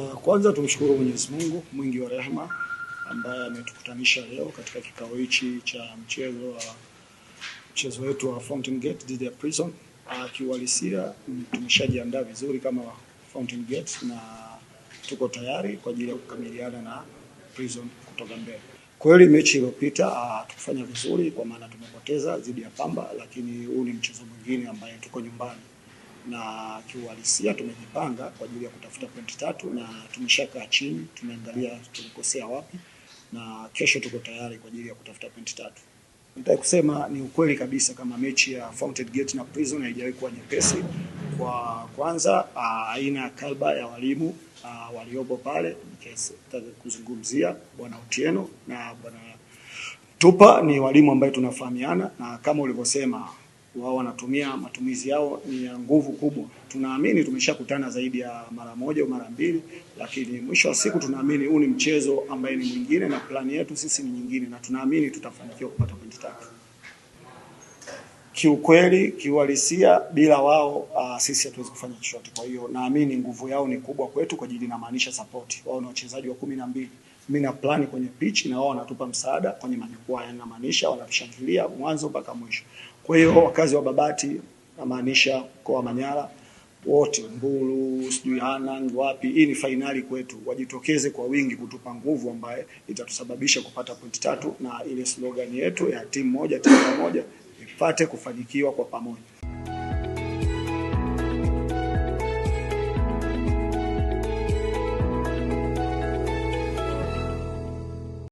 Kwanza tumshukuru Mwenyezi Mungu mwingi wa rehema ambaye ametukutanisha leo katika kikao hichi cha mchezo wetu wa Fountain Gate dhidi ya Prison. Kiuhalisia tumeshajiandaa vizuri kama Fountain Gate na tuko tayari kwa ajili ya kukabiliana na Prison kutoka mbele. Kweli mechi iliyopita tukufanya vizuri kwa maana tumepoteza dhidi ya Pamba, lakini huu ni mchezo mwingine ambaye tuko nyumbani. Na kiuhalisia tumejipanga kwa ajili ya kutafuta pointi 3 na tumeshakaa chini, tumeangalia tulikosea wapi na kesho tuko tayari kwa ajili ya kutafuta pointi 3. Nataka kusema ni ukweli kabisa kama mechi ya Fountain Gate na Prison haijawahi kuwa nyepesi. Kwa kwanza aina ya kalba ya walimu waliopo pale, nikitaka kuzungumzia bwana Otieno na bwana Tupa, ni walimu ambao tunafahamiana na kama ulivyosema wao wanatumia matumizi yao ni ya nguvu kubwa. Tunaamini tumeshakutana zaidi ya mara moja au mara mbili, lakini mwisho wa siku tunaamini huu ni mchezo ambaye ni mwingine na plani yetu sisi ni nyingine na tunaamini tutafanikiwa kupata pointi 3. Kiukweli, kiuhalisia bila wao sisi hatuwezi kufanya chochote. Kwa hiyo naamini nguvu yao ni kubwa kwetu kwa ajili inamaanisha support. Wao ni wachezaji wa 12. Mimi na plani kwenye pitch na wao wanatupa msaada kwenye majukwaa, yanamaanisha wanatushangilia mwanzo mpaka mwisho. Kwa hiyo wakazi wa Babati namaanisha kwa Manyara wote, Mbulu, sijui Hanang, wapi, hii ni finali kwetu. Wajitokeze kwa wingi kutupa nguvu ambaye itatusababisha kupata pointi 3 na ile slogan yetu ya timu moja ipate kufanikiwa kwa pamoja.